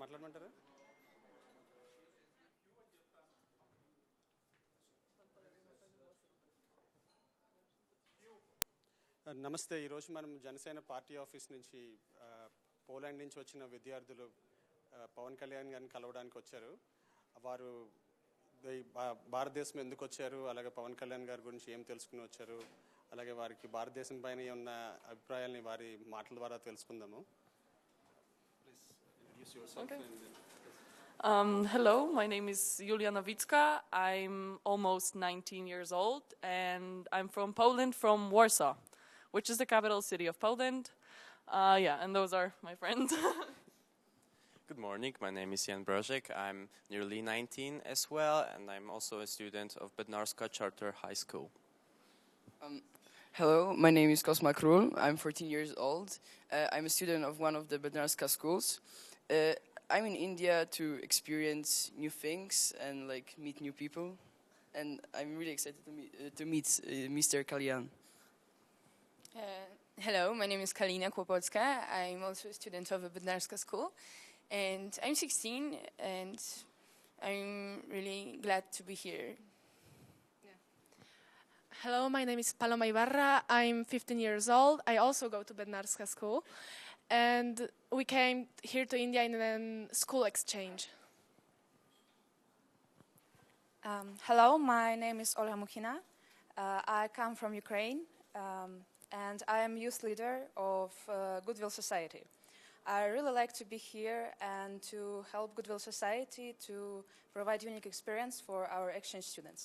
మాట్లాడమంటారా? నమస్తే. ఈరోజు మనం జనసేన పార్టీ ఆఫీస్ నుంచి పోలాండ్ నుంచి వచ్చిన విద్యార్థులు పవన్ కళ్యాణ్ గారిని కలవడానికి వచ్చారు. వారు భారతదేశం ఎందుకు వచ్చారు, అలాగే పవన్ కళ్యాణ్ గారి గురించి ఏం తెలుసుకుని వచ్చారు, అలాగే వారికి భారతదేశం పైన ఉన్న అభిప్రాయాల్ని వారి మాటల ద్వారా తెలుసుకుందాము. Hello, my name is Julia Nowicka. I'm almost 19 years old and I'm from Poland, from Warsaw, which is the capital city of Poland. And those are my friends. Good morning, my name is Jan Brożek. I'm nearly 19 as well, and I'm also a student of Bednarska Charter High School. Hello, my name is Kosma Krul. I'm 14 years old. I'm a student of one of the Bednarska schools. I'm in India to experience new things and meet new people, and I'm really excited to meet Mr. Kalyan. Hello, my name is Kalina Kłopocka. I'm also a student of a Bednarska school, and I'm 16, and I'm really glad to be here. Hello, my name is Paloma Ibarra. I'm 15 years old. I also go to Bednarska school, and we came here to India in a school exchange. Hello, my name is Olga Mukhina. I come from Ukraine, and I am youth leader of Goodwill Society. I really like to be here and to help Goodwill Society to provide unique experience for our exchange students.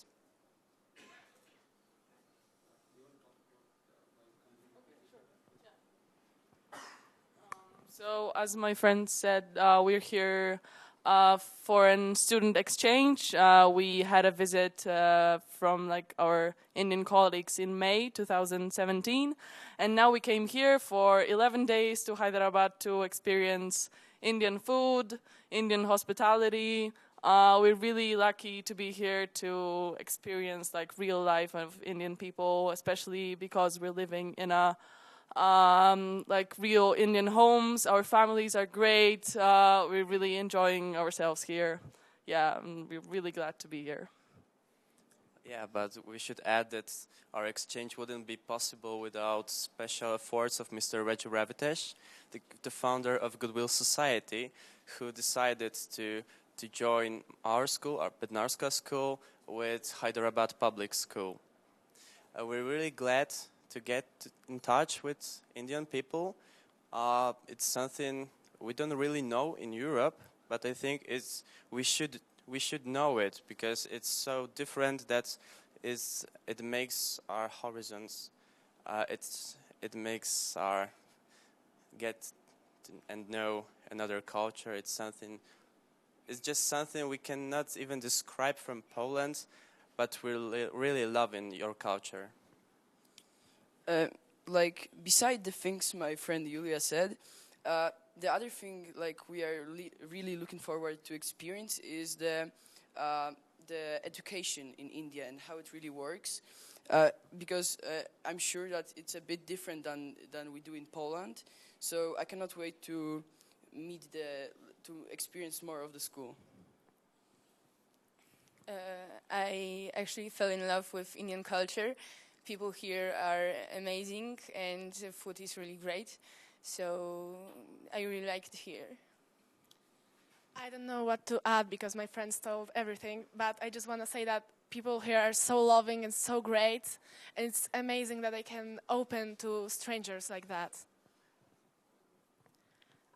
So, as my friend said, we're here for a student exchange. We had a visit from our Indian colleagues in May 2017, and now we came here for 11 days to Hyderabad to experience Indian food, Indian hospitality. We're really lucky to be here to experience real life of Indian people, especially because we're living in a real Indian homes. Our families are great. We're really enjoying ourselves here. We're really glad to be here. Yeah, but we should add that our exchange wouldn't be possible without special efforts of Mr. Reggie Ravitesh, the founder of Goodwill Society, who decided to join our school, our Bednarska school, with Hyderabad Public School. We're really glad to get in touch with Indian people. It's something we don't really know in Europe, but I think we should know it because it's so different that it makes our horizons. It makes our get and know another culture. It's just something we cannot even describe from Poland, but we really love in your culture. Beside the things my friend Julia said, the other thing we are really looking forward to experience is the education in India and how it really works. Because I'm sure that it's a bit different than we do in Poland, so I cannot wait to to experience more of the school. I actually fell in love with Indian culture. People here are amazing and the food is really great, so I really liked it here. I don't know what to add because my friends told everything, but I just want to say that people here are so loving and so great, and it's amazing that they can open to strangers like that.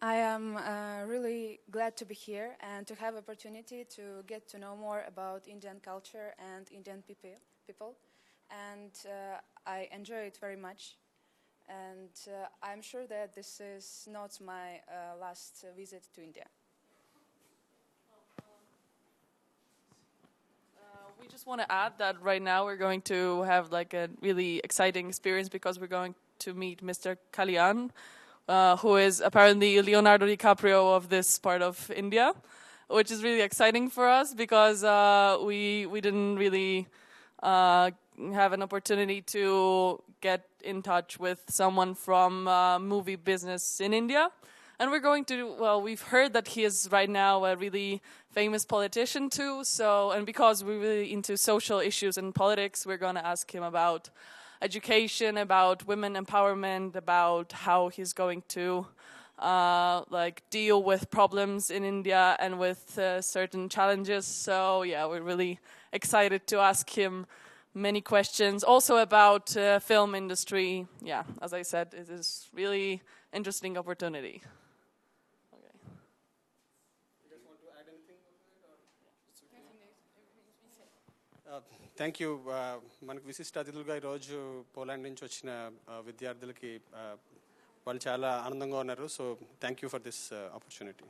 I am really glad to be here and to have opportunity to get to know more about Indian culture and Indian people. And I enjoy it very much, and I'm sure that this is not my last visit to India. We just want to add that right now we're going to have a really exciting experience because we're going to meet Mr. Kalyan, who is apparently Leonardo DiCaprio of this part of India, which is really exciting for us because we didn't really have an opportunity to get in touch with someone from movie business in India. And we're going to, well, we've heard that he is right now a really famous politician too. So, and because we're really into social issues and politics, we're going to ask him about education, about women empowerment, about how he's going to like deal with problems in India and with certain challenges. So yeah, we're really excited to ask him many questions, also about film industry. Yeah, as I said, it is really interesting opportunity. Okay. You guys want to add anything? Thank you. మనకు విశిష్ట అతిథులుగా ఈరోజు Poland నుంచి వచ్చిన విద్యార్థులకి వాళ్ళు చాలా ఆనందంగా ఉన్నారు. So thank you for this opportunity.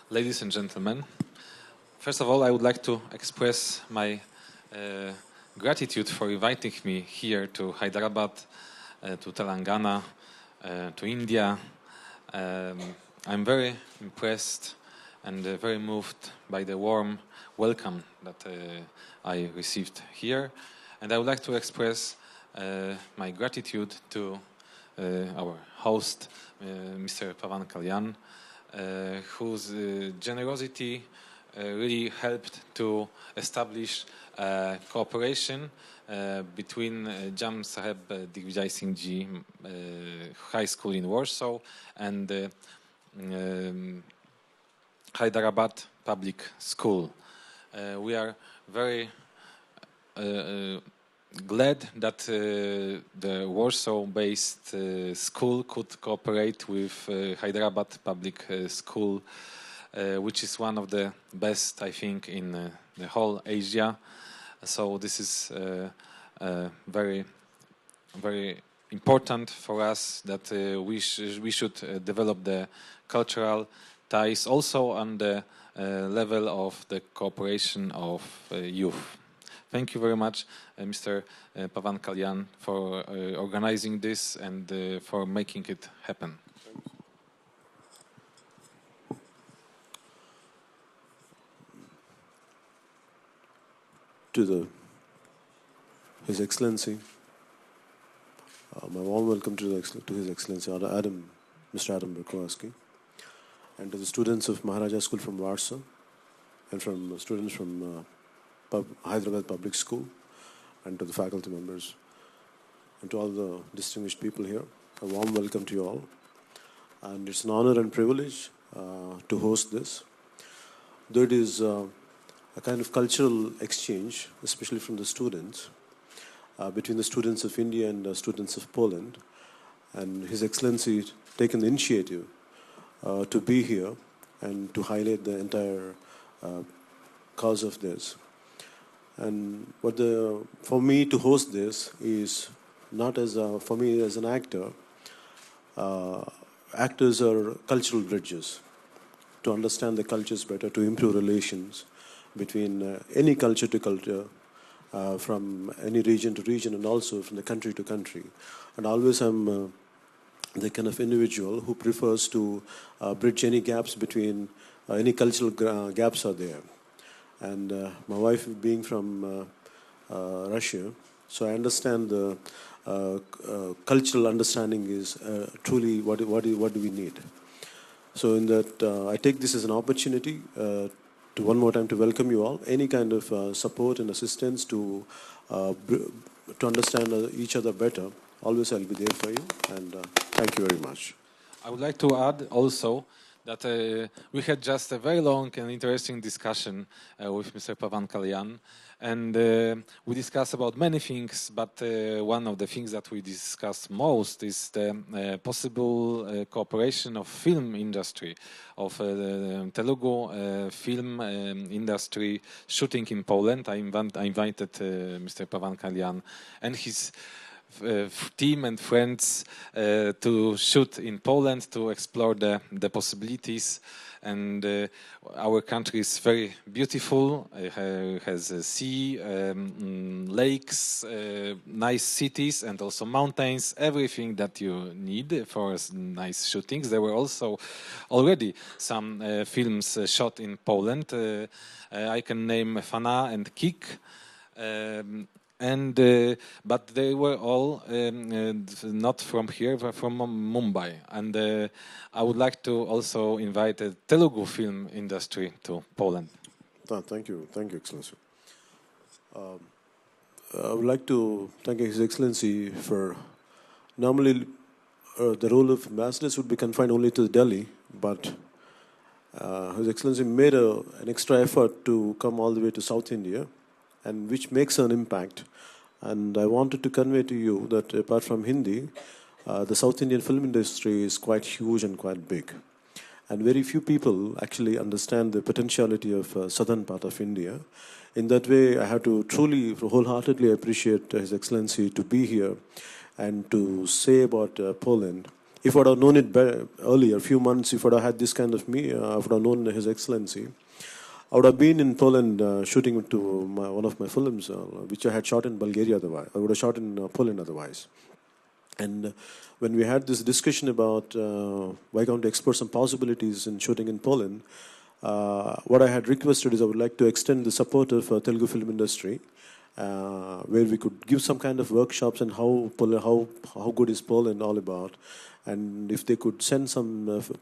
Ladies and gentlemen, first of all, I would like to express my gratitude for inviting me here to Hyderabad, to Telangana, to India. I'm very impressed and very moved by the warm welcome that I received here. And I would like to express my gratitude to our host, Mr. Pawan Kalyan, whose generosity really helped to establish cooperation between Jam Saheb Digvijay Singh Ji High School in Warsaw and Hyderabad Public School. We are very glad that the Warsaw-based school could cooperate with Hyderabad Public School, which is one of the best, I think, in the whole Asia. So this is very, very important for us that we should develop the cultural ties also on the level of the cooperation of youth. Thank you very much, Mr. Pawan Kalyan, for organizing this and for making it happen. To His Excellency, my warm welcome to His Excellency, Mr. Adam Burakovsky, and to the students of Maharaja School from Warsaw, and from students from Hyderabad Public School, and to the faculty members, and to all the distinguished people here. A warm welcome to you all. And it's an honor and privilege to host this. Though it is a kind of cultural exchange, especially from the students, between the students of India and the students of Poland. And His Excellency taken the initiative to be here and to highlight the entire cause of this. And for me to host this is not for me as an actor. Actors are cultural bridges to understand the cultures better, to improve relations between any culture to culture, from any region to region, and also from the country to country. And always I'm the kind of individual who prefers to bridge any gaps between any cultural gaps are there. And my wife being from Russia, so I understand the cultural understanding is truly what do we need. So in that, I take this as an opportunity to one more time to welcome you all. Any kind of support and assistance to understand each other better, always I'll be there for you. And thank you very much. I would like to add also that we had just a very long and interesting discussion with Mr. Pawan Kalyan, and we discussed about many things, but one of the things that we discussed most is the possible cooperation of film industry, of Telugu film industry shooting in Poland. I invited Mr. Pawan Kalyan and his team and friends to shoot in Poland, to explore the possibilities. And our country is very beautiful. It has a sea, lakes, nice cities, and also mountains, everything that you need for nice shootings. There were also already some films shot in Poland. I can name Fana and Kik. But they were all not from here, but from Mumbai. And I would like to also invite the Telugu film industry to Poland. Thank you, Excellency. I would like to thank His Excellency for, normally the role of ambassadors would be confined only to Delhi, but His Excellency made an extra effort to come all the way to South India, and which makes an impact. And I wanted to convey to you that apart from Hindi, the South Indian film industry is quite huge and quite big. And very few people actually understand the potentiality of southern part of India. In that way, I have to truly, wholeheartedly appreciate His Excellency to be here and to say about Poland. If I would have known it earlier, a few months, if I would have had this kind of I would have known His Excellency. I would have been in Poland shooting to one of my films, which I had shot in Bulgaria otherwise. I would have shot in Poland otherwise. And when we had this discussion about why can't we explore some possibilities in shooting in Poland, what I had requested is I would like to extend the support of Telugu film industry, where we could give some kind of workshops on how good is Poland all about, and if they could send some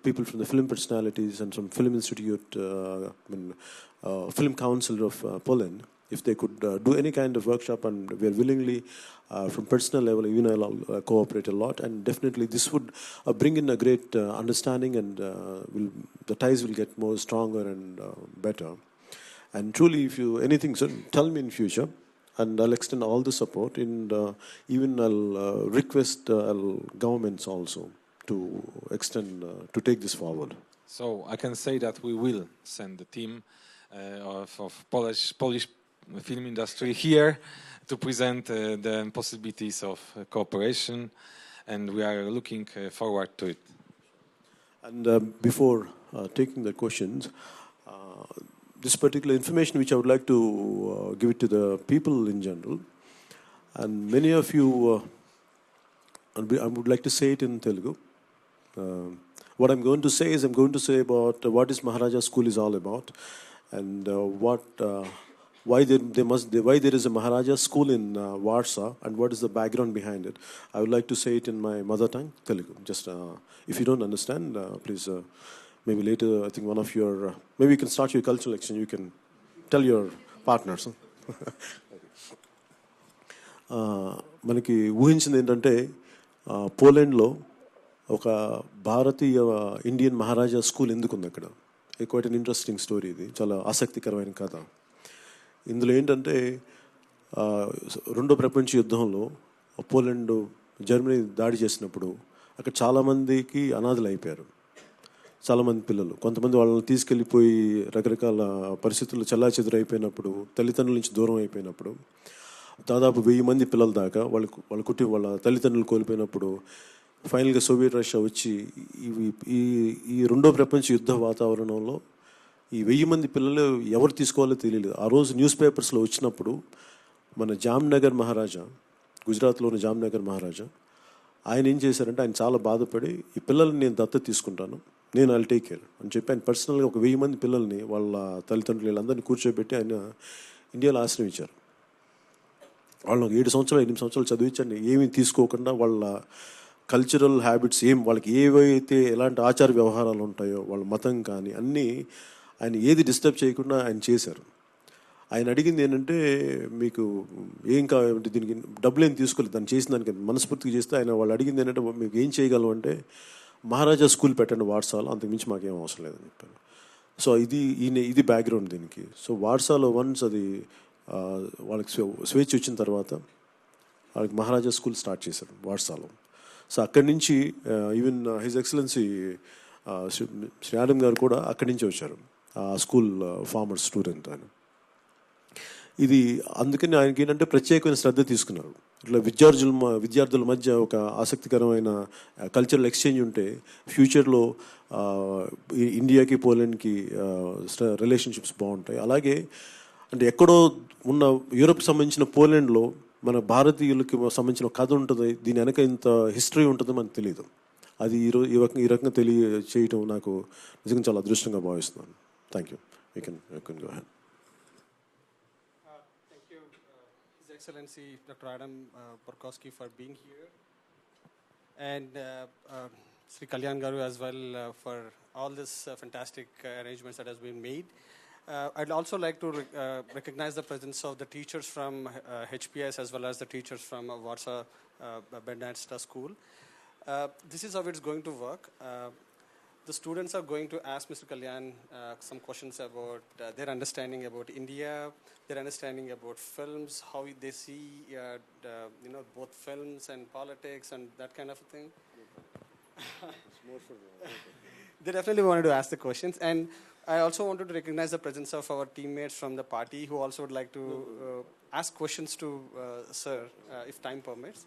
people from the film personalities and some film institute, film council of Poland, if they could do any kind of workshop, and we are willingly, from personal level, even I'll cooperate a lot, and definitely this would bring in a great understanding, and the ties will get more stronger and better. And truly, if you anything, so tell me in future, and I'll extend all the support, and even I'll request governments also to extend to take this forward. So I can say that we will send the team of Polish film industry here to present the possibilities of cooperation, and we are looking forward to it. And before taking the questions, this particular information which I would like to give it to the people in general, and many of you, I would like to say it in Telugu. What I'm going to say is I'm going to say about what is Maharaja School is all about, and why there is a Maharaja School in Warsaw, and what is the background behind it. I would like to say it in my mother tongue, Telugu. Just if you don't understand, please. Maybe later, I think one of your, maybe you can start your cultural exchange. You can tell your partners. మనకి ఊహించింది ఏంటంటే పోలాండ్లో ఒక భారతీయ Indian మహారాజా school ఎందుకు ఉంది అక్కడ. Quiet an interesting story, ఇది చాలా ఆసక్తికరమైన కథ. ఇందులో ఏంటంటే రెండో ప్రపంచ యుద్ధంలో పోలాండ్ జర్మనీ దాడి చేసినప్పుడు అక్కడ చాలామందికి అనాథలు అయిపోయారు. చాలామంది పిల్లలు, కొంతమంది వాళ్ళని తీసుకెళ్ళిపోయి రకరకాల పరిస్థితుల్లో చెల్లాచెదురైపోయినప్పుడు, తల్లిదండ్రుల నుంచి దూరం అయిపోయినప్పుడు, దాదాపు 1000 మంది పిల్లల దాకా వాళ్ళ తల్లిదండ్రులు కోల్పోయినప్పుడు ఫైనల్గా సోవియట్ రష్యా వచ్చి ఈ రెండో ప్రపంచ యుద్ధ వాతావరణంలో ఈ 1000 మంది పిల్లలు ఎవరు తీసుకోవాలో తెలియలేదు. ఆ రోజు న్యూస్ పేపర్స్లో వచ్చినప్పుడు మన జామ్నగర్ మహారాజా, గుజరాత్లో ఉన్న జామ్నగర్ మహారాజా, ఆయన ఏం చేశారంటే ఆయన చాలా బాధపడి ఈ పిల్లల్ని నేను దత్తత తీసుకుంటాను, నేను ఐల్ టేక్ కేర్ అని చెప్పి ఆయన పర్సనల్గా ఒక 1000 మంది పిల్లల్ని వాళ్ళ తల్లిదండ్రులు వీళ్ళందరినీ కూర్చోబెట్టి ఆయన ఇండియాలో ఆశ్రయించారు. వాళ్ళని 7 సంవత్సరాలు 8 సంవత్సరాలు చదివించండి, ఏమీ తీసుకోకుండా వాళ్ళ కల్చరల్ హ్యాబిట్స్ వాళ్ళకి ఏవైతే ఎలాంటి ఆచార వ్యవహారాలు ఉంటాయో, వాళ్ళ మతం కానీ అన్నీ ఆయన ఏది డిస్టర్బ్ చేయకుండా ఆయన చేశారు. ఆయన అడిగింది ఏంటంటే, మీకు ఏం కావాలంటే దీనికి డబ్బులు ఏం తీసుకోలేదు, దాన్ని చేసిన దానికి మనస్ఫూర్తిగా చేస్తే వాళ్ళు అడిగింది ఏంటంటే, మీకు ఏం చేయగలం అంటే మహారాజా స్కూల్ పెట్టండి వార్సాలో, అంతకుమించి మాకేం అవసరం లేదని చెప్పాను. సో ఇది బ్యాక్గ్రౌండ్ దీనికి. సో వార్సాలో వన్స్ అది వాళ్ళకి స్వేచ్ఛ వచ్చిన తర్వాత వాళ్ళకి మహారాజా స్కూల్ స్టార్ట్ చేశారు వార్సాలో. సో అక్కడి నుంచి even his excellency Shri Adam గారు కూడా అక్కడి నుంచి వచ్చారు, ఆ స్కూల్ ఫార్మర్ స్టూడెంట్ ఆయన. ఇది అందుకని ఆయనకి ఏంటంటే ప్రత్యేకమైన శ్రద్ధ తీసుకున్నారు. ఇట్లా విద్యార్థుల మధ్య ఒక ఆసక్తికరమైన కల్చరల్ ఎక్స్చేంజ్ ఉంటే ఫ్యూచర్లో ఇండియాకి పోలాండ్కి రిలేషన్షిప్స్ బాగుంటాయి. అలాగే అంటే ఎక్కడో ఉన్న యూరప్ సంబంధించిన పోలాండ్లో మన భారతీయులకి సంబంధించిన కథ ఉంటుంది, దీని వెనక ఇంత హిస్టరీ ఉంటుందో మనకు తెలియదు. అది ఈ రకంగా చేయటం నాకు నిజంగా చాలా అదృష్టంగా భావిస్తున్నాను. Thank you. You can go ahead. Excellency Dr. Adam Burakovsky for being here, and Sri Kalyan Garu as well for all this fantastic arrangements that has been made. I'd also like to recognize the presence of the teachers from HPS as well as the teachers from Warsaw Bernadetta School. This is how it's going to work. The students are going to ask Mr. Kalyan some questions about their understanding about India, their understanding about films, how they see both films and politics and that kind of a thing. They definitely wanted to ask the questions, and I also wanted to recognize the presence of our teammates from the party who also would like to ask questions to Sir, if time permits.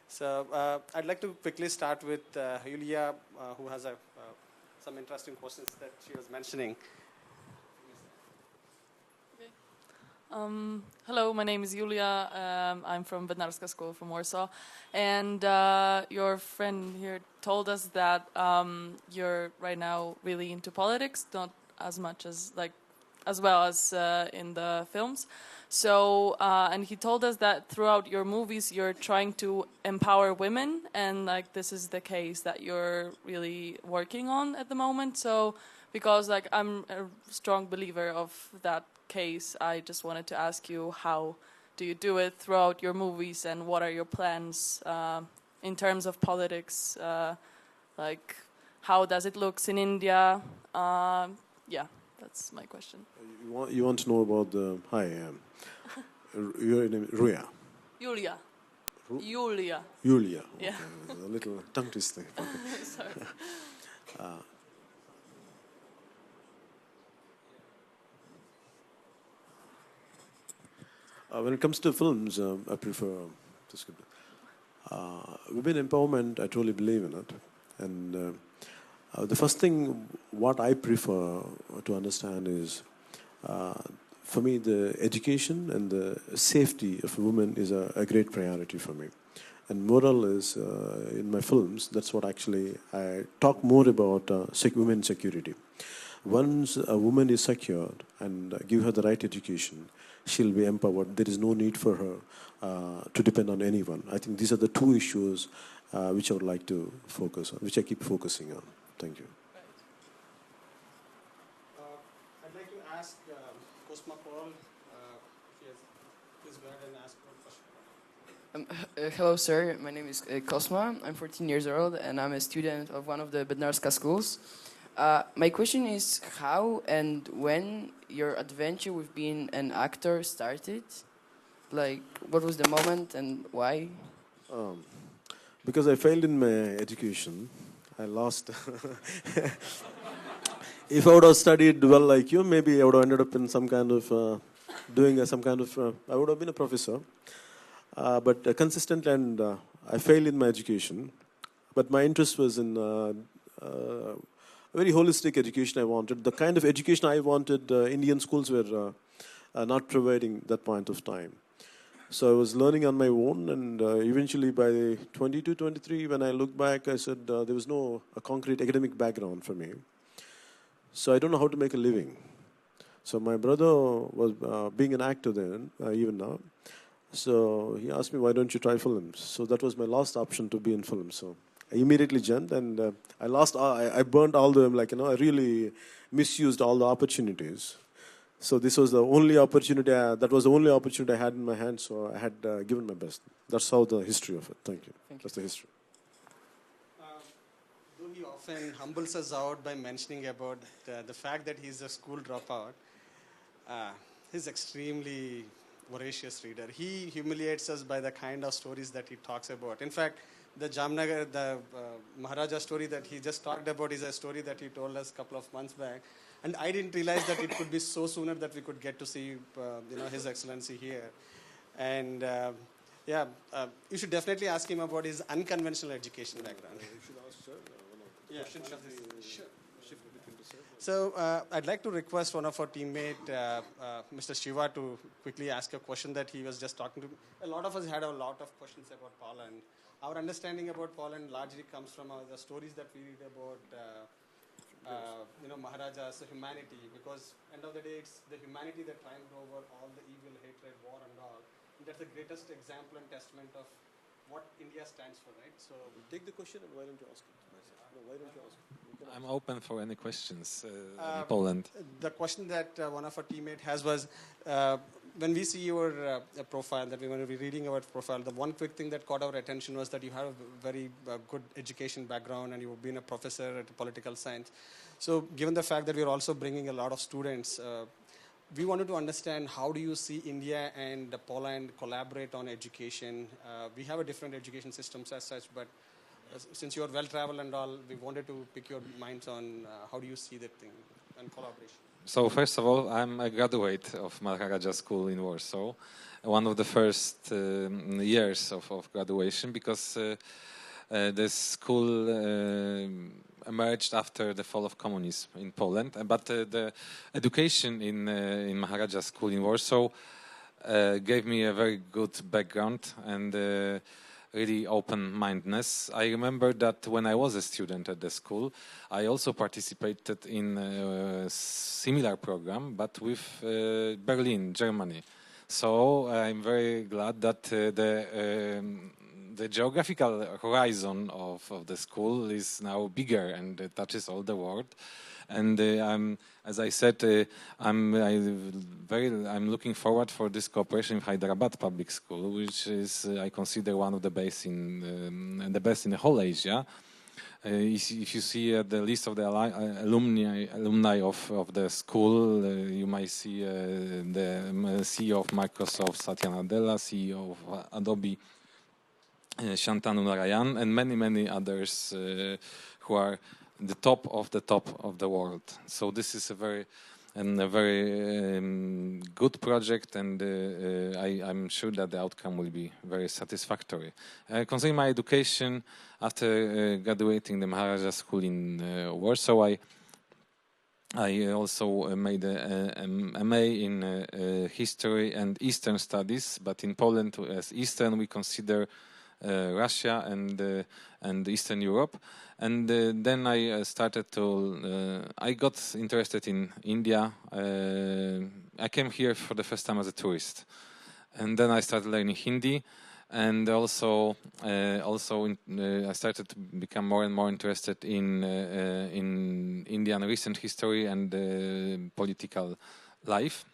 So I'd like to quickly start with Yulia, who has some interesting questions that she was mentioning. Hello, my name is Julia. I'm from Bednarska School from Warsaw, and your friend here told us that you're right now really into politics, not as much as as well as in the films. So, and he told us that throughout your movies, you're trying to empower women, and this is the case that you're really working on at the moment. So, because I'm a strong believer of that case, I just wanted to ask you, how do you do it throughout your movies, and what are your plans in terms of politics? How does it look in India? Yeah, that's my question. You want to know about the... Hi, your name is Ruya. Julia. Julia. Julia. Yeah. Okay. A little tongue twisting. Okay. Sorry. When it comes to films, I prefer women empowerment. I truly believe in it, and the first thing what I prefer to understand is, for me, the education and the safety of women is a great priority for me. And moral is in my films. That's what actually I talk more about women's security. Once a woman is secured and give her the right education, she'll be empowered. There is no need for her to depend on anyone. I think these are the two issues which I would like to focus on, which I keep focusing on. Thank you. I'd like to ask Cosma Paul, please go ahead and ask one question. Hello, sir. My name is Cosma. I'm 14 years old, and I'm a student of one of the Bednarska schools. My question is how and when your adventure with being an actor started? What was the moment and why? Because I failed in my education. I lost. If I would have studied well like you, maybe I would have ended up in some kind of I would have been a professor. But consistent, and I failed in my education. But my interest was in a very holistic education I wanted. The kind of education I wanted, Indian schools were not providing that point of time. So I was learning on my own, and eventually by 22, 23, when I look back, I said there was no concrete academic background for me. So I don't know how to make a living. So my brother was being an actor then, even now. So he asked me, why don't you try films? So that was my last option to be in films. So I immediately jumped, and I burned all the, I really misused all the opportunities. So this was the only opportunity, that was the only opportunity I had in my hand, so I had given my best. That's how the history of it. Thank you. That's the history. Though he often humbles us out by mentioning about the fact that he's a school dropout, he's extremely voracious reader. He humiliates us by the kind of stories that he talks about. In fact, the Jamnagar, the Maharaja story that he just talked about is a story that he told us a couple of months back. And I didn't realize that it could be so sooner that we could get to see, His Excellency here. And you should definitely ask him about his unconventional education background. You should ask, sir. Sure. So I'd like to request one of our teammate, Mr. Shiva, to quickly ask a question that he was just talking to. A lot of us had a lot of questions about Poland. Our understanding about Poland largely comes from the stories that we read about, Maharaja's humanity, because end of the day, it's the humanity that triumphed over all the evil, hatred, war, and all. And that's the greatest example and testament of what India stands for, right? So Take the question, and why don't you ask it myself? No, why don't you ask it? I'm open for any questions in Poland. The question that one of our teammates has was, when we see your profile, that we want to be reading our profile, the one quick thing that caught our attention was that you have a very good education background and you've been a professor at political science. So given the fact that we're also bringing a lot of students, we wanted to understand how do you see India and Poland collaborate on education. We have a different education systems as such, but since you're well-traveled and all, we wanted to pick your minds on how do you see that thing and collaboration. So first of all, I'm a graduate of Maharaja School in Warsaw, one of the first years of graduation, because the school emerged after the fall of communism in Poland. But the education in Maharaja School in Warsaw gave me a very good background and really open-mindedness. I remember that when I was a student at the school, I also participated in a similar program, but with Berlin, Germany. So I'm very glad that the geographical horizon of the school is now bigger and touches all the world. And as I said, I'm looking forward for this cooperation with Hyderabad Public School, which is I consider one of the best and the best in the whole Asia. If you see the list of the alumni of the school, you might see the CEO of Microsoft, Satya Nadella, CEO of Adobe, Shantanu Narayan, and many others who are the top of the world. So this is a very good project, and I'm sure that the outcome will be very satisfactory. Concerning my education, after graduating the Maharaja School in Warsaw, I also made a MA in History and Eastern Studies, but in Poland, as Eastern, we consider Russia and Eastern Europe. And then I started to, I got interested in India. I came here for the first time as a tourist. And then I started learning Hindi. And also I started to become more and more interested in Indian recent history and political life.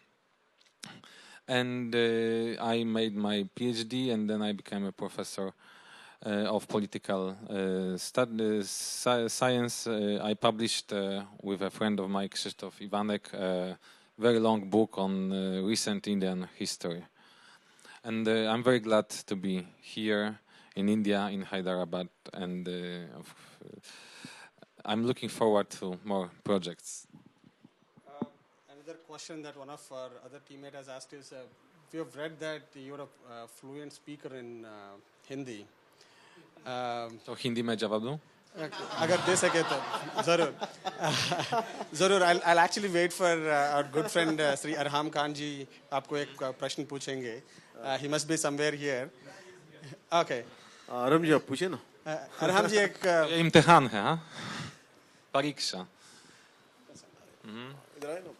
And I made my PhD, and then I became a professor of political science. I published with a friend of mine, Krzysztof Iwanek, a very long book on recent Indian history. And I'm very glad to be here in India, in Hyderabad, and I'm looking forward to more projects. Another question that one of our other teammates has asked is, we have read that you're a fluent speaker in Hindi. So Hindi mein jawab दूं? अगर दे सके तो जरूर I'll actually wait for our good friend Sri Arham Khan ji आपको एक प्रश्न पूछेंगे. He must be somewhere here. Okay. आराम जी आप पूछे ना. Arham ji एक इम्तिहान है, हाँ? परीक्षा. इधर आए ना.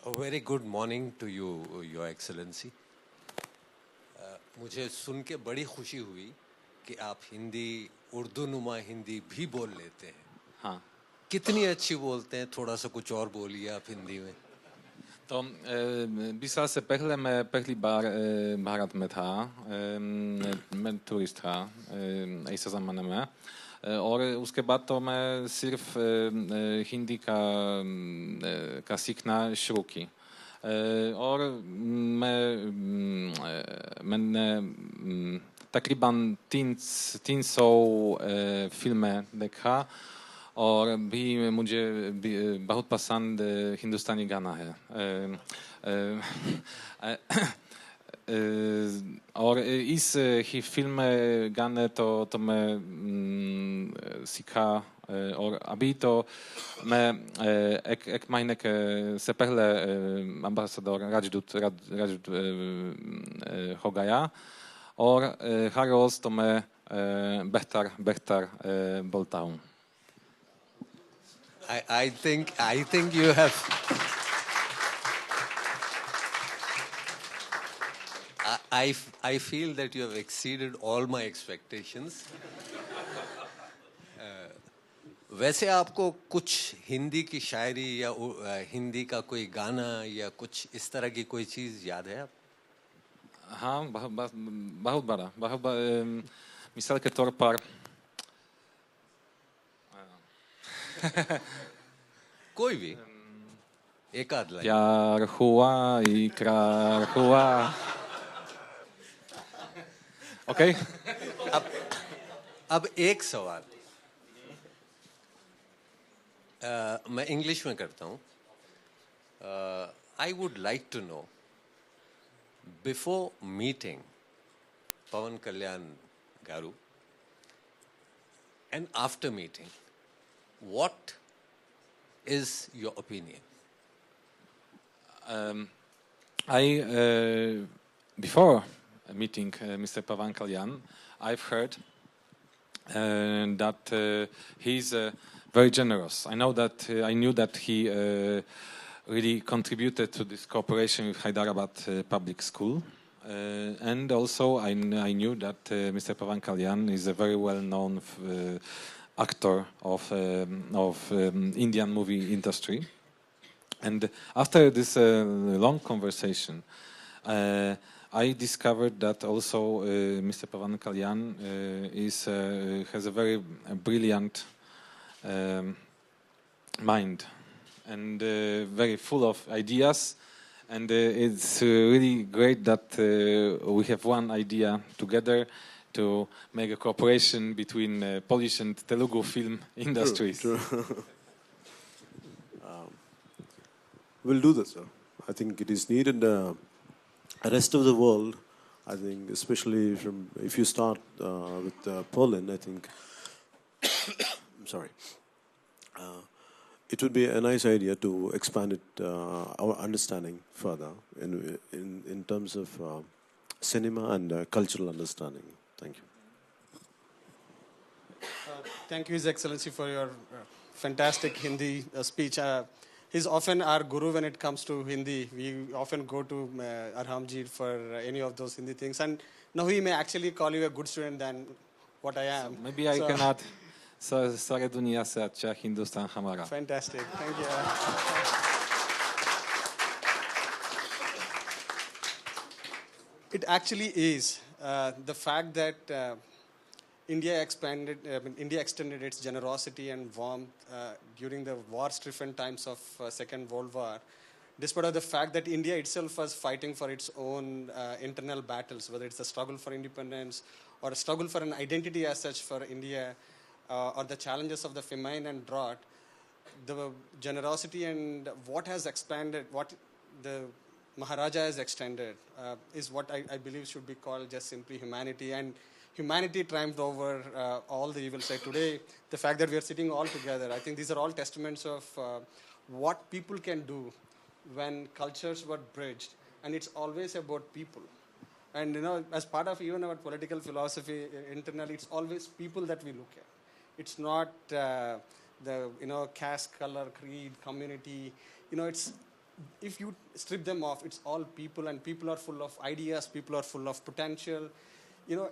A very good morning to you, Your Excellency. मुझे सुन के बड़ी खुशी हुई कि आप हिंदी, उर्दू नुमा हिंदी भी बोल लेते हैं. हाँ. कितनी अच्छी बोलते हैं, थोड़ा सा कुछ और बोलिए आप हिंदी में. तो 20 साल से पहले मैं पहली बार भारत में था, मैं टूरिस्ट था ऐसे ज़माने में, और उसके बाद तो मैं सिर्फ हिंदी का सीखना शुरू की. और मैंने तकरीबन 300 फिल्में देखा, और भी मुझे बहुत पसंद हिंदुस्तानी गाना है. और इस ही फिल्म गाने तो मैं सीखा, और अभी तो मैं एक महीने से पहले अम्बासडर राजदूत हो गया, और हर रोज तो मैं बेहतर बोलता हूँ. I think you have. I feel that you have exceeded all my expectations. वैसे आपको कुछ हिंदी की शायरी या हिंदी का कोई गाना या कुछ इस तरह की कोई चीज याद है आप? हाँ, बहुत बड़ा. मिसाल के तौर पर कोई भी एक आध लाइन. प्यार हुआ इकरार हुआ. Okay? अब एक सवाल मैं इंग्लिश में करता हूँ. I would like to know, before meeting Pawan Kalyan Garu and after meeting, what is your opinion? Before meeting Mr. Pawan Kalyan, I've heard that he's very generous. I knew that he really contributed to this cooperation with Hyderabad Public School. And also I knew that Mr. Pawan Kalyan is a very well-known actor of Indian movie industry. And after this long conversation, I discovered that also Mr. Pawan Kalyan has a very brilliant mind and very full of ideas. And it's really great that we have one idea together to make a cooperation between Polish and Telugu film industries. True. We'll do this, sir. I think it is needed. The rest of the world, I think, especially if you start with Poland, I think, I'm sorry, it would be a nice idea to expand it, our understanding further in terms of cinema and cultural understanding. Thank you. Thank you, His Excellency, for your fantastic Hindi speech. He's often our guru when it comes to Hindi. We often go to Arhamji for any of those Hindi things. And now he may actually call you a good student than what I am. So maybe I can add, Sare Duniya se acha Hindustan Hamara. Fantastic. Thank you. It actually is. The fact that India extended its generosity and warmth during the war-stricken times of Second World War, despite of the fact that India itself was fighting for its own internal battles, whether it's a struggle for independence or a struggle for an identity as such for India, or the challenges of the famine and drought, the generosity and what has expanded, what the Maharaja has extended, is what I believe should be called just simply humanity. And humanity triumphed over all the evil side. Today, the fact that we are sitting all together, I think these are all testaments of what people can do when cultures were bridged. And it's always about people. And, as part of even our political philosophy internally, it's always people that we look at. It's not the caste, color, creed, community. It's, if you strip them off, it's all people, and people are full of ideas, people are full of potential.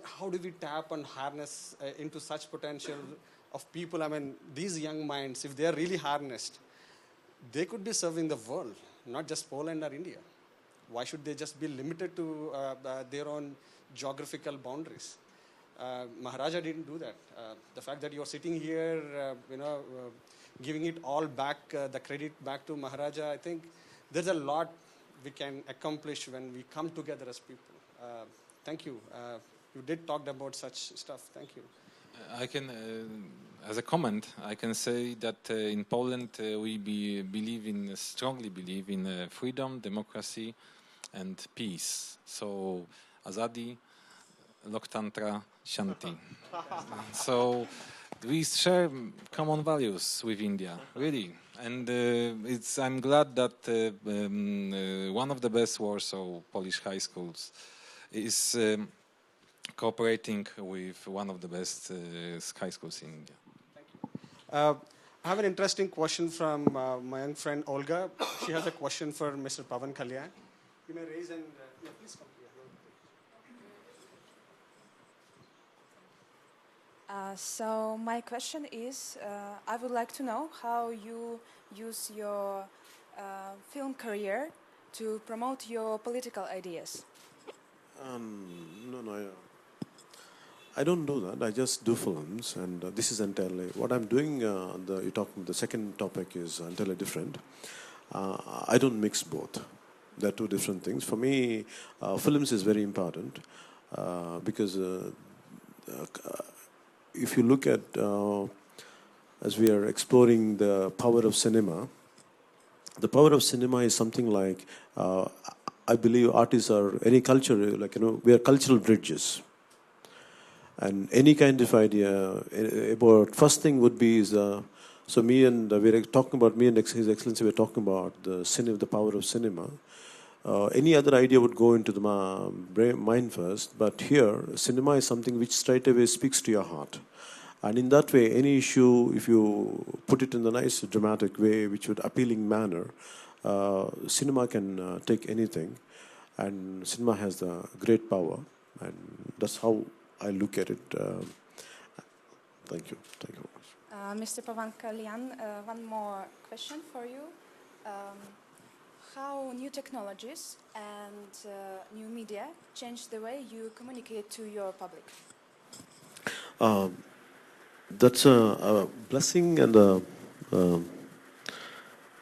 How do we tap and harness into such potential of people? I mean, these young minds, if they are really harnessed, they could be serving the world, not just Poland or India. Why should they just be limited to their own geographical boundaries? Maharaja didn't do that. The fact that you're sitting here, giving it all back, the credit back to Maharaja, I think there's a lot we can accomplish when we come together as people. Thank you. You did talk about such stuff. Thank you. I can, as a comment, I can say that in Poland we strongly believe in freedom, democracy, and peace. So, Azadi, Loktantra, Shanti. So, we share common values with India, really. And I'm glad that one of the best Warsaw Polish high schools is cooperating with one of the best high schools in India. Thank you. I have an interesting question from my young friend Olga. She has a question for Mr. Pawan Kalyan. You may raise and please come here. So my question is, I would like to know how you use your film career to promote your political ideas. No, I don't do that. I just do films, and this is entirely what I'm doing. The second topic is entirely different. I don't mix both. They're two different things. For me, films is very important because if you look at, as we are exploring the power of cinema, the power of cinema is something like, I believe artists are, any culture, like, we are cultural bridges. And any kind of idea about, first thing would be is, so me and, we're talking about, me and His Excellency, we're talking about the power of cinema. Any other idea would go into the mind first, but here, cinema is something which straight away speaks to your heart. And in that way, any issue, if you put it in a nice dramatic way, which would appealing manner, cinema can take anything. And cinema has the great power. And that's how I look at it. Thank you. Thank you very much. Mr. Pawan Kalyan, one more question for you. How new technologies and new media change the way you communicate to your public? That's a blessing, and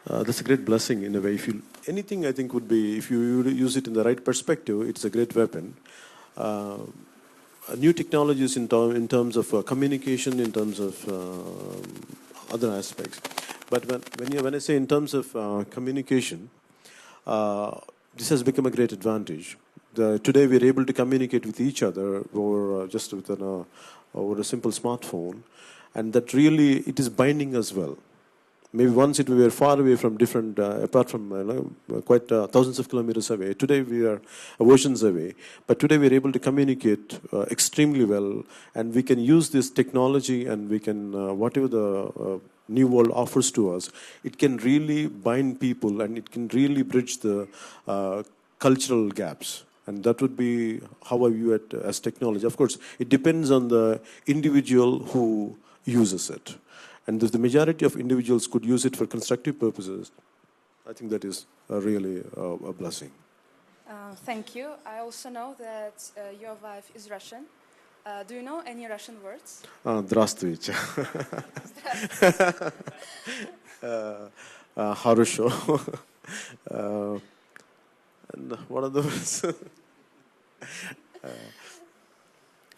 that's a great blessing in a way. If you, anything, I think, would be, if you use it in the right perspective, it's a great weapon. New technologies in terms of communication, in terms of other aspects. But when I say in terms of communication, this has become a great advantage. Today we are able to communicate with each other over just with over a simple smartphone, and that really, it is binding as well. Maybe once we were far away from different, apart from quite thousands of kilometers away. Today we are oceans away, but today we are able to communicate extremely well, and we can use this technology, and we can, whatever the new world offers to us, it can really bind people, and it can really bridge the cultural gaps. And that would be how I view it as technology. Of course, it depends on the individual who uses it. And if the majority of individuals could use it for constructive purposes, I think that is really a blessing. Thank you. I also know that your wife is Russian. Do you know any Russian words? Здравствуйте. Хорошо. And what are the words?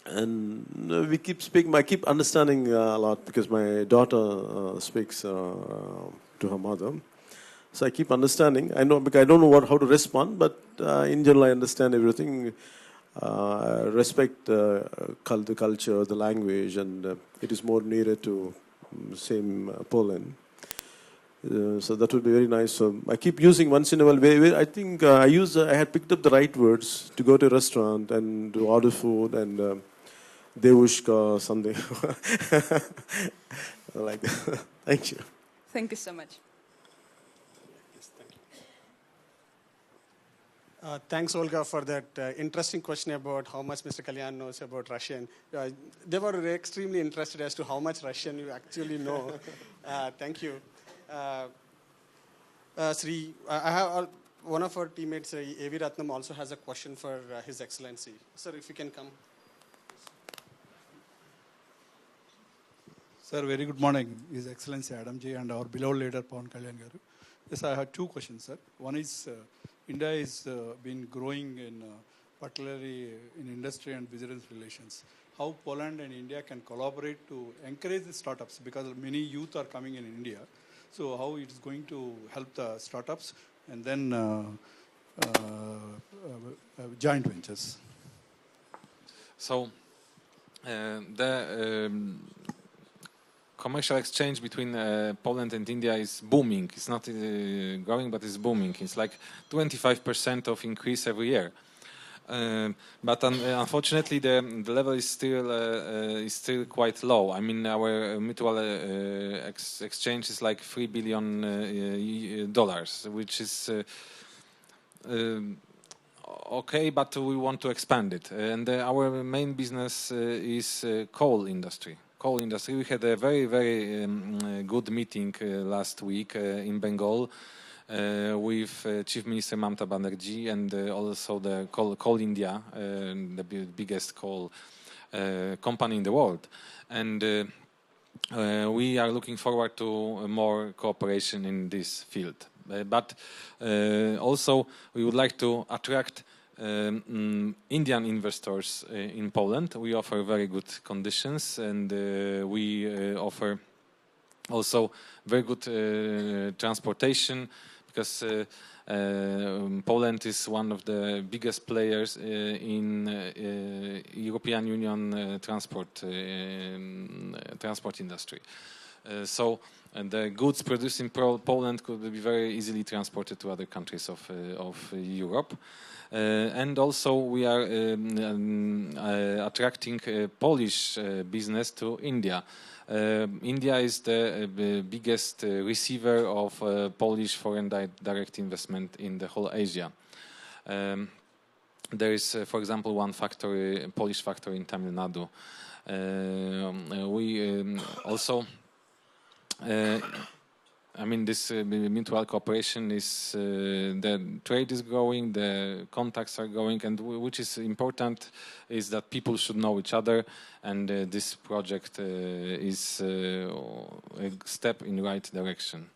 And we keep speaking. I keep understanding a lot because my daughter speaks to her mother. So I keep understanding. I know because I don't know how to respond, but in general I understand everything. Respect the culture, the language, and it is more nearer to same Poland. So that would be very nice. So I keep using once in a while. I think I had picked up the right words to go to a restaurant and to order food and Devushka something like that. Thank you. Thank you so much. Yes, thank you. Thanks, Olga, for that interesting question about how much Mr. Kalyan knows about Russian. They were extremely interested as to how much Russian you actually know. Thank you. Sri, I have one of our teammates, A.V. Ratnam, also has a question for His Excellency. Sir, if you can come. Sir, very good morning, His Excellency Adam Ji and our beloved leader Pawan Kalyan Garu. Yes, I have two questions, sir. One is India has been growing in particularly in industry and business relations. How Poland and India can collaborate to encourage the startups, because many youth are coming in India. So how it is going to help the startups and then joint ventures. So the commercial exchange between Poland and India is booming. It's not growing, but it's booming. It's like 25% of increase every year. But unfortunately, the level is still quite low. I mean, our mutual exchange is like $3 billion, which is okay, but we want to expand it. And our main business is coal industry. Coal industry. We had a very, very good meeting last week in Bengal with Chief Minister Mamata Banerjee and also the Coal India, the biggest coal company in the world. And we are looking forward to more cooperation in this field. But also we would like to attract Indian investors in Poland. We offer very good conditions, and we offer also very good transportation, because Poland is one of the biggest players in European Union transport industry. So the goods produced in Poland could be very easily transported to other countries of Europe. And also we are attracting Polish business to India. India is the biggest receiver of Polish foreign direct investment in the whole Asia. There is, for example, one factory, a Polish factory in Tamil Nadu. We also, I mean, this mutual cooperation is, the trade is growing, the contacts are going, and which is important is that people should know each other, and this project is a step in the right direction.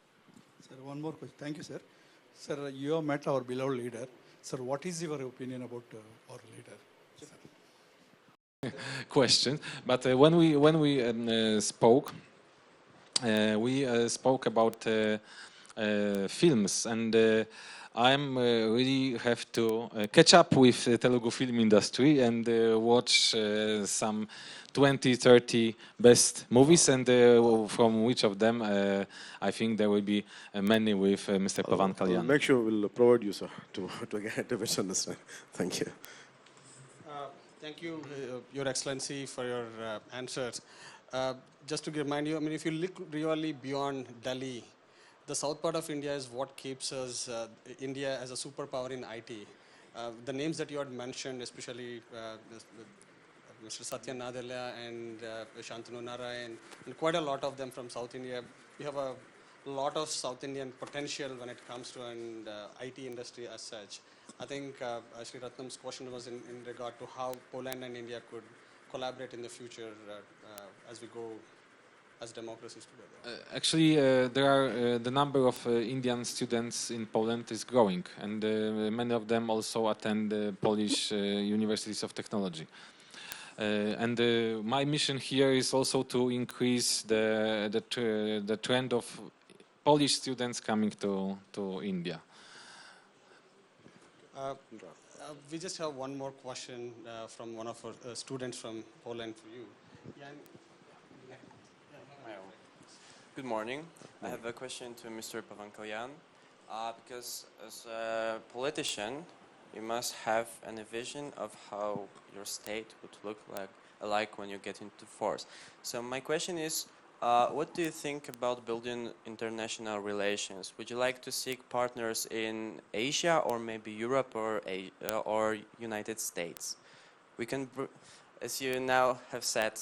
Sir, one more question. Thank you, sir. Sir, you have met our beloved leader. Sir, what is your opinion about our leader? Question, but when we spoke, we spoke about films, and I'm really have to catch up with the Telugu film industry and watch some 20-30 best movies, and from which of them I think there will be many with Mr. Pawan Kalyan. Make sure we'll provide you, sir, to get a better understand. Thank you. Thank you, Your Excellency, for your answers. Just to remind you, I mean, if you look really beyond Delhi, the south part of India is what keeps us, India as a superpower in IT. The names that you had mentioned, especially Mr. Satya Nadella and Shantanu Narayan, and quite a lot of them from South India. We have a lot of South Indian potential when it comes to an IT industry as such. I think Sri Ratnam's question was in regard to how Poland and India could collaborate in the future as we go as democracies together. Actually, there are the number of Indian students in Poland is growing, and many of them also attend Polish universities of technology. And my mission here is also to increase the trend of Polish students coming to India. We just have one more question from one of our students from Poland for you. Good morning. I have a question to Mr. Pawan Kalyan. Because as a politician, you must have a vision of how your state would look like when you get into force. So my question is, what do you think about building international relations? Would you like to seek partners in Asia or maybe Europe or United States? We can, as you now have said,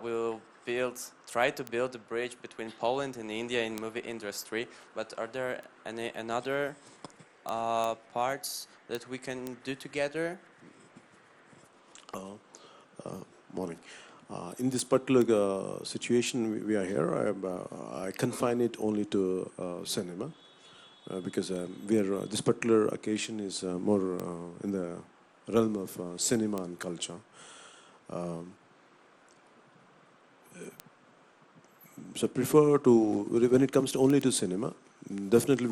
we'll try to build a bridge between Poland and India in movie industry. But are there any other parts that we can do together? Morning. In this particular situation we are here, I confine it only to cinema because this particular occasion is more in the realm of cinema and culture. So prefer to, when it comes to only to cinema, definitely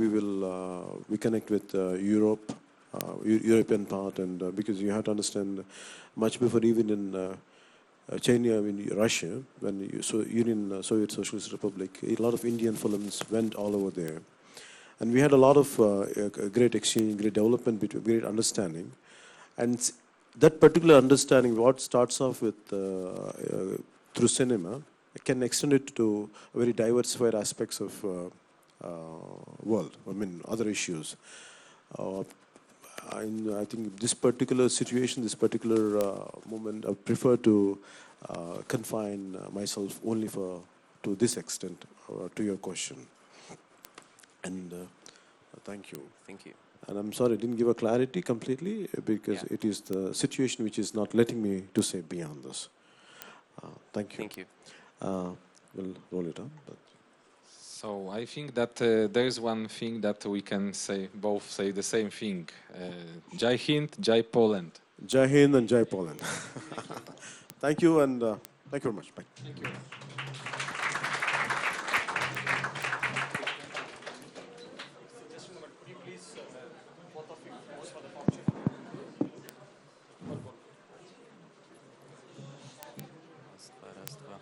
we connect with Europe, European part, and because you have to understand much before even in China, I mean Russia, when Union Soviet Socialist Republic, a lot of Indian films went all over there, and we had a lot of great exchange, great development, great understanding, and that particular understanding, what starts off with through cinema, can extend it to very diversified aspects of world. I mean other issues. I think this particular situation, this particular moment, I prefer to confine myself only to this extent, to your question. And thank you. Thank you. And I'm sorry I didn't give a clarity completely because it is the situation which is not letting me to say beyond this. Thank you. Thank you. We'll roll it up. But So I think that there is one thing that we can say, both say the same thing. Jai Hind, Jai Poland. Jai Hind and Jai Poland. Thank you, and thank you very much. Bye. Thank you. Just a moment. Could you please, both of you, pose for the picture? Raz, dwa.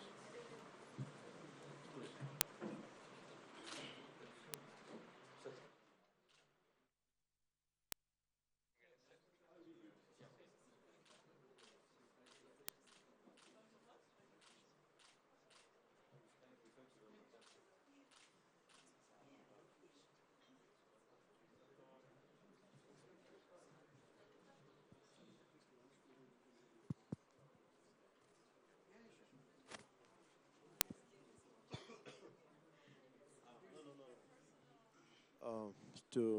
To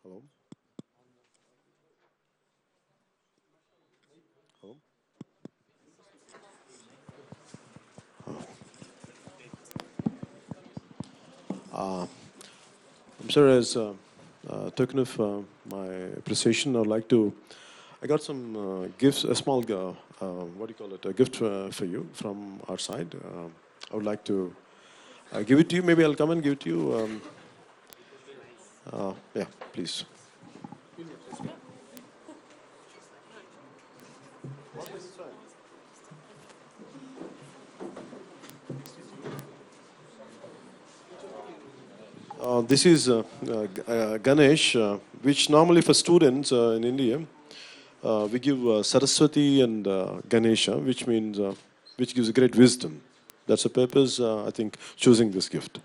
hello. Hello. I'm sorry, as a token of my appreciation, I'd like to. I got some gifts, a small, what do you call it, a gift for you from our side. I would like to give it to you. Maybe I'll come and give it to you. Yeah, please. This is Ganesh, which normally for students in India, we give Saraswati and Ganesha, which means which gives great wisdom. That's the purpose, I think, choosing this gift.